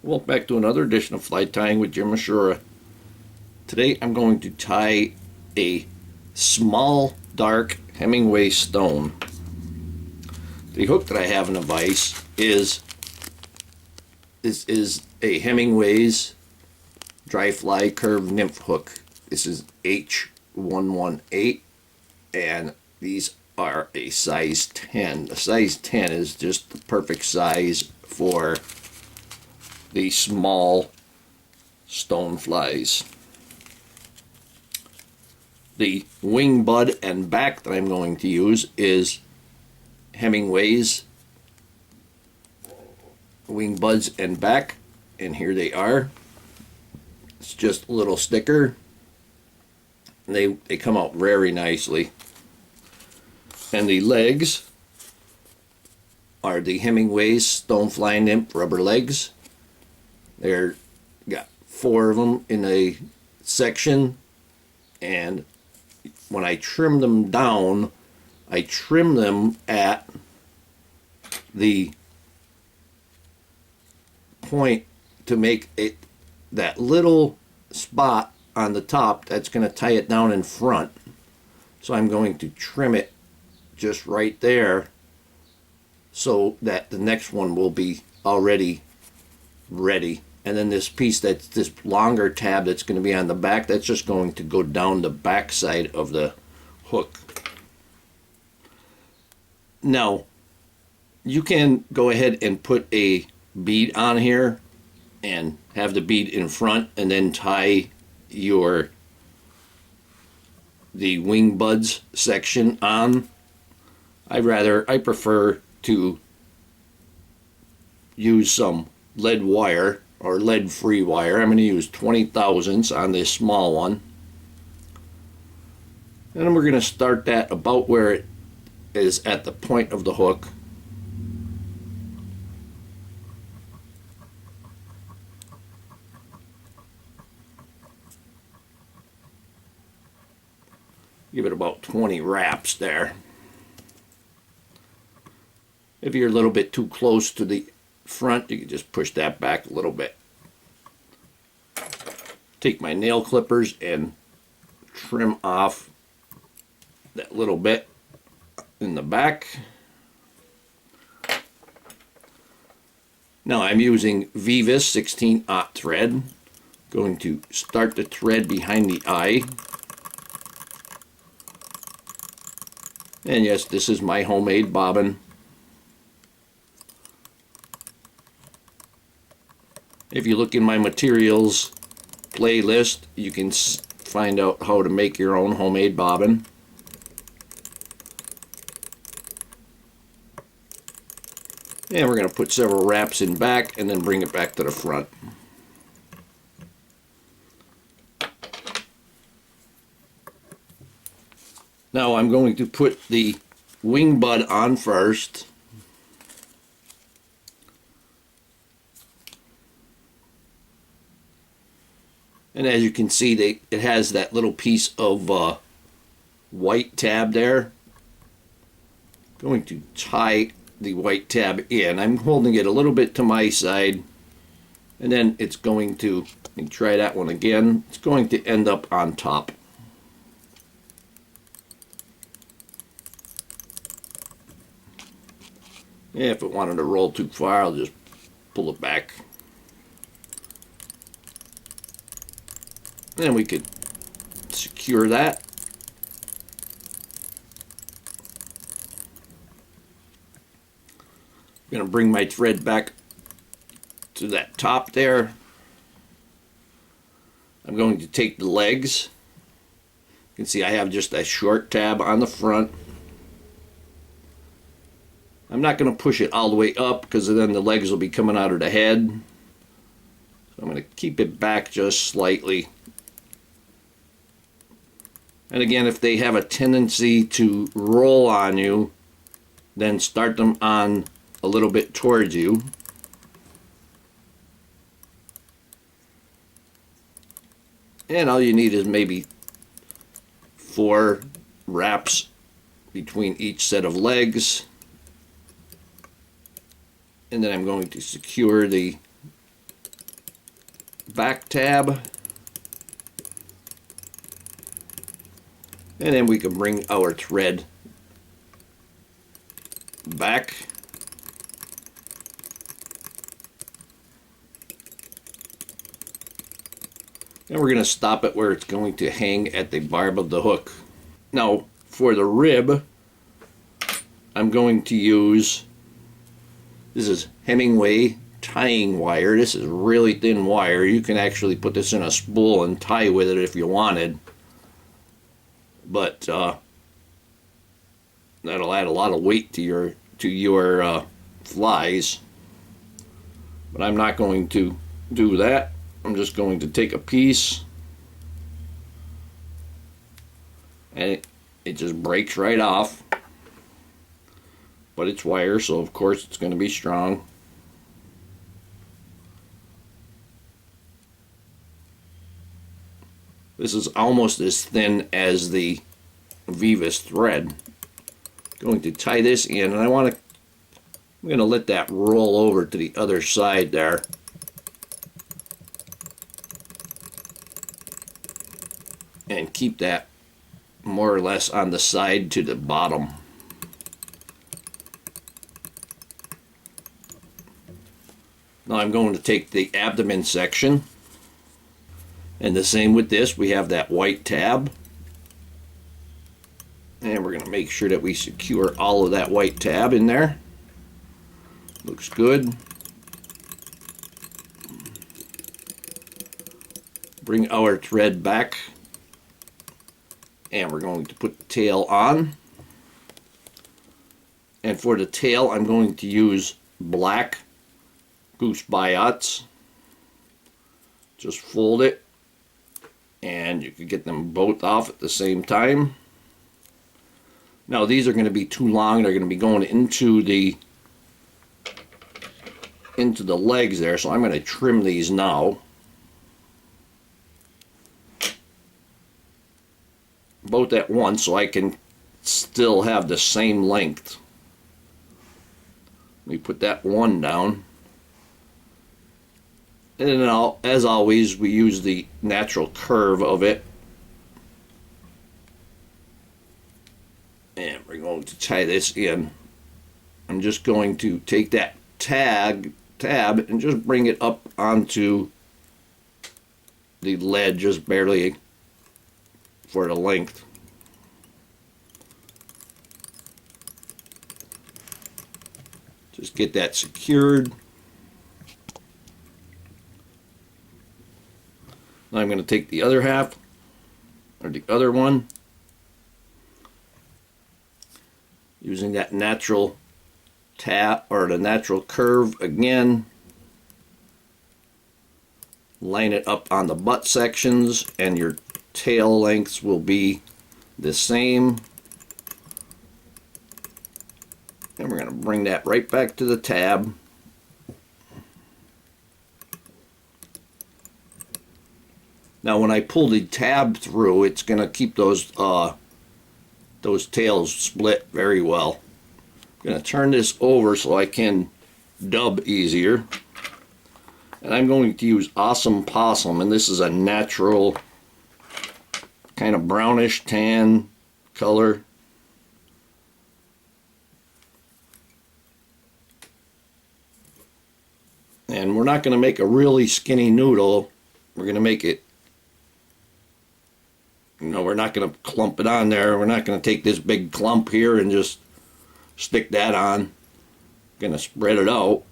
Welcome back to another edition of Fly Tying with Jim Misiura. Today I'm going to tie a small, dark Hemingway stone. The hook that I have in the vise is a Hemingway's dry fly curved nymph hook. This is H118 and these are a size 10. The size 10 is just the perfect size for the small stoneflies. The Wingbud and back that I'm going to use is Hemingway's Wingbuds and back, and here they are. It's just a little sticker. They come out very nicely. And the legs are the Hemingway's Stonefly Nymph rubber legs. They're got 4 of them in a section, and when I trim them down, I trim them at the point to make it that little spot on the top that's going to tie it down in front. So I'm going to trim it just right there so that the next one will be already ready. And then this piece, that's this longer tab that's going to be on the back, that's just going to go down the back side of the hook. Now, you can go ahead and put a bead on here and have the bead in front and then tie the wing buds section on. I prefer to use some lead wire or lead free wire. I'm going to use 20 thousandths on this small one, and then we're going to start that about where it is at the point of the hook. Give it about 20 wraps there. If you're a little bit too close to the front, you can just push that back a little bit. Take my nail clippers and trim off that little bit in the back. Now I'm using Vivis 16-aught thread. Going to start the thread behind the eye. And yes, this is my homemade bobbin. If you look in my materials playlist, you can find out how to make your own homemade bobbin. And we're going to put several wraps in back and then bring it back to the front. Now I'm going to put the wing bud on first. And as you can see, it has that little piece of white tab there. Going to tie the white tab in. I'm holding it a little bit to my side, and then it's going to, let me try that one again, it's going to end up on top. Yeah, if it wanted to roll too far, I'll just pull it back. Then we could secure that. I'm going to bring my thread back to that top there. I'm going to take the legs. You can see I have just a short tab on the front. I'm not going to push it all the way up because then the legs will be coming out of the head. So I'm going to keep it back just slightly. And again, if they have a tendency to roll on you, then start them on a little bit towards you. And all you need is maybe 4 wraps between each set of legs. And then I'm going to secure the back tab. And then we can bring our thread back. And we're going to stop it where it's going to hang at the barb of the hook. Now, for the rib, I'm going to use, this is Hemingway tying wire. This is really thin wire. You can actually put this in a spool and tie with it if you wanted. But that'll add a lot of weight to your flies. But I'm not going to do that. I'm just going to take a piece, and it just breaks right off. But it's wire, so of course it's going to be strong. This is almost as thin as the Vivas thread. Going to tie this in, and I'm going to let that roll over to the other side there. And keep that more or less on the side to the bottom. Now I'm going to take the abdomen section, and the same with this. We have that white tab, and we're going to make sure that we secure all of that white tab in there. Looks good. Bring our thread back, and we're going to put the tail on. And for the tail, I'm going to use black Goose Biots. Just fold it, and you can get them both off at the same time. Now these are going to be too long. They're going to be going into the legs there, so I'm going to trim these now. Both at once, so I can still have the same length. Let me put that one down. And then as always, we use the natural curve of it. And we're going to tie this in. I'm just going to take that tab and just bring it up onto the lead, just barely for the length. Just get that secured. Now I'm going to take the other half, or the other one, using that natural tap or the natural curve again. Line it up on the butt sections, and your tail lengths will be the same. And we're going to bring that right back to the tab. Now when I pull the tab through, it's going to keep those tails split very well. I'm going to turn this over so I can dub easier. And I'm going to use Opossum, and this is a natural kind of brownish tan color. And we're not going to make a really skinny noodle. We're going to make it, we're not going to clump it on there. We're not going to take this big clump here and just stick that on. We're going to spread it out.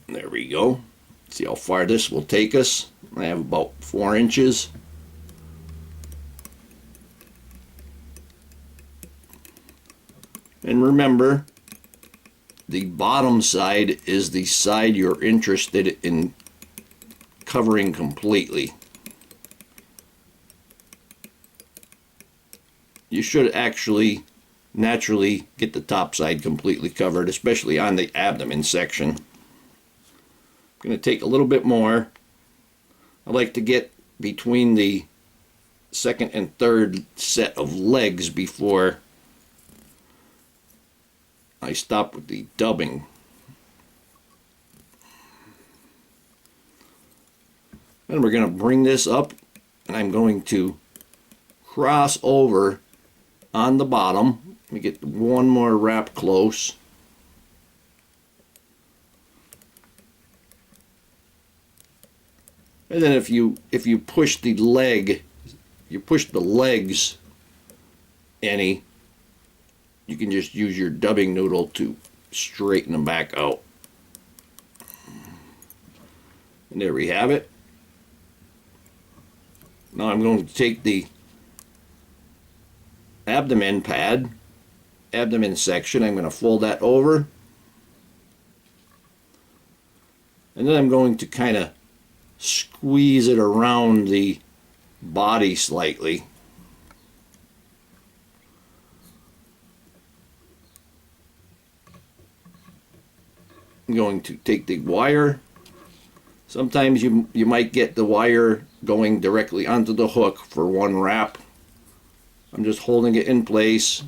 There we go. See how far this will take us. I have about 4 inches. And remember, the bottom side is the side you're interested in covering completely. You should actually naturally get the top side completely covered, especially on the abdomen section. I'm going to take a little bit more. I like to get between the second and third set of legs before I stop with the dubbing. And we're going to bring this up, and I'm going to cross over on the bottom. Let me get one more wrap close. And then if you push the leg, you push the legs any, you can just use your dubbing noodle to straighten them back out. And there we have it. Now I'm going to take the abdomen section, I'm going to fold that over. And then I'm going to kind of squeeze it around the body slightly. I'm going to take the wire. Sometimes you might get the wire going directly onto the hook for one wrap. I'm just holding it in place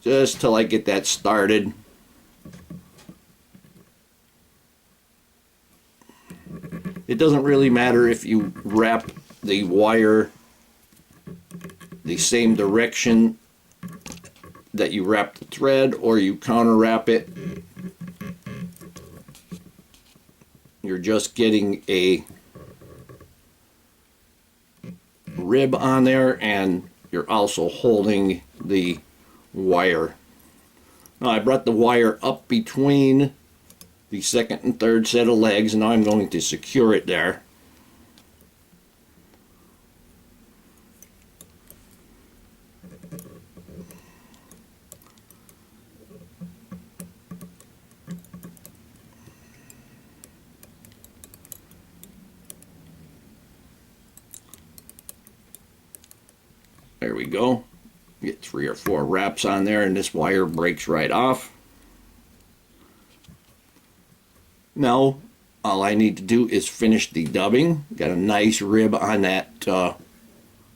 just till I get that started. It doesn't really matter if you wrap the wire the same direction that you wrap the thread or you counter wrap it. You're just getting a rib on there, and you're also holding the wire. Now I brought the wire up between the second and third set of legs, and now I'm going to secure it there. There we go. Get 3 or 4 wraps on there, and this wire breaks right off. Now, all I need to do is finish the dubbing. Got a nice rib on that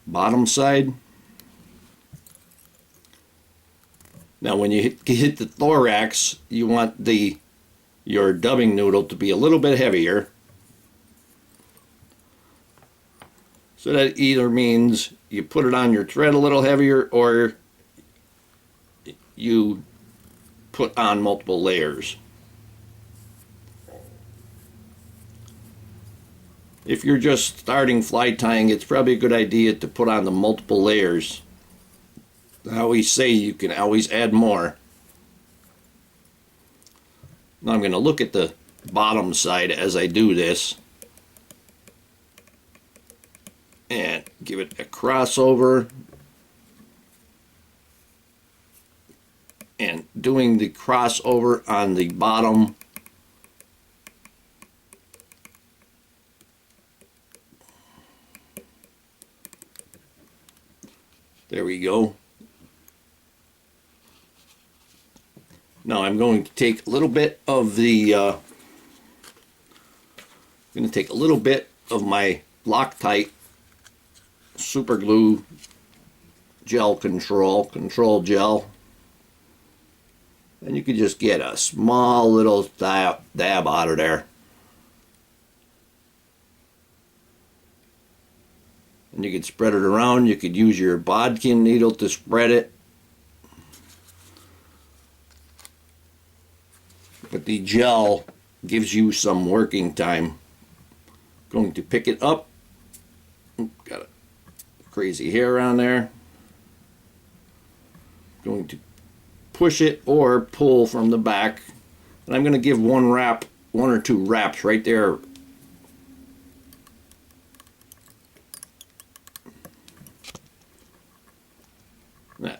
bottom side. Now, when you hit the thorax, you want your dubbing noodle to be a little bit heavier. So that either means you put it on your thread a little heavier, or you put on multiple layers. If you're just starting fly tying, it's probably a good idea to put on the multiple layers. I always say you can always add more. Now I'm going to look at the bottom side as I do this. And give it a crossover. And doing the crossover on the bottom. There we go. Now I'm going to take a little bit of my Loctite super glue gel control gel, and you can just get a small little dab out of there, and you can spread it around. You could use your bodkin needle to spread it, but the gel gives you some working time. Going to pick it up. Got a crazy hair on there. Going to push it or pull from the back, and I'm going to give one or two wraps right there.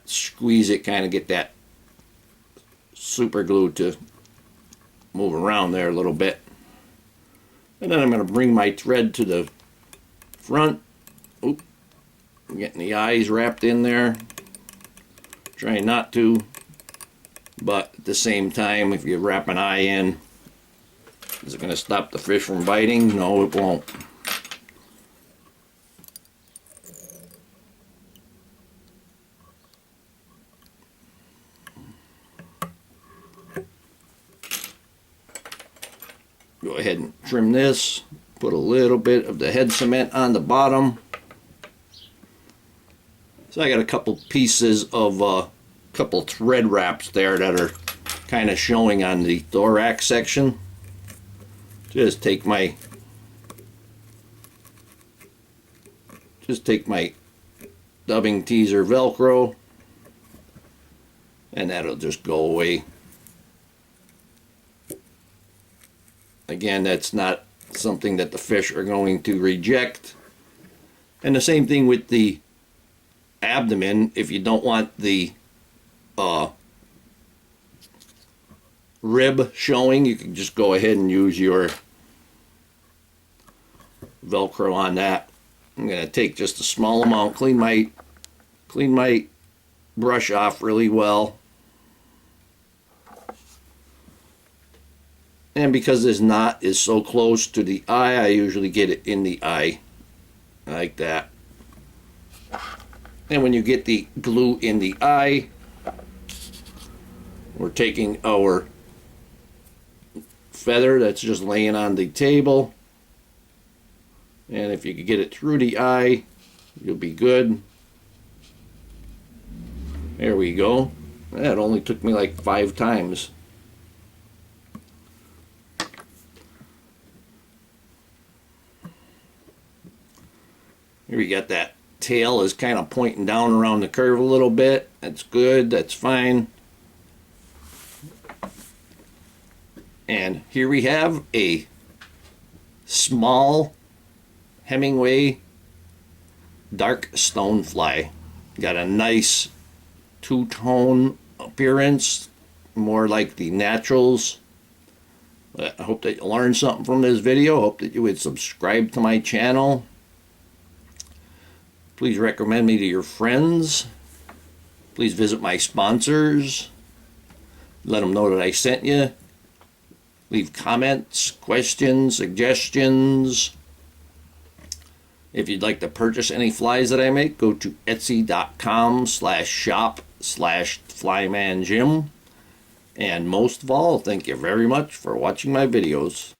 Squeeze it, kind of get that super glue to move around there a little bit. And then I'm going to bring my thread to the front. Oop, I'm getting the eyes wrapped in there. Trying not to, but at the same time, if you wrap an eye in, is it going to stop the fish from biting? No, it won't. Go ahead and trim this. Put a little bit of the head cement on the bottom. So I got a couple pieces of couple thread wraps there that are kind of showing on the thorax section. Just take my dubbing teaser Velcro, and that'll just go away. Again, that's not something that the fish are going to reject. And the same thing with the abdomen. If you don't want the rib showing, you can just go ahead and use your Velcro on that. I'm going to take just a small amount, clean my brush off really well. And because this knot is so close to the eye, I usually get it in the eye like that. And when you get the glue in the eye, we're taking our feather that's just laying on the table, and if you could get it through the eye, you'll be good. There we go. That only took me like 5 times. Here we got that tail is kind of pointing down around the curve a little bit. That's good, that's fine. And here we have a small Hemingway dark stonefly. Got a nice two-tone appearance, more like the naturals. I hope that you learned something from this video. Hope that you would subscribe to my channel. Please recommend me to your friends. Please visit my sponsors. Let them know that I sent you. Leave comments, questions, suggestions. If you'd like to purchase any flies that I make, go to etsy.com/shop/flymanjim. And most of all, thank you very much for watching my videos.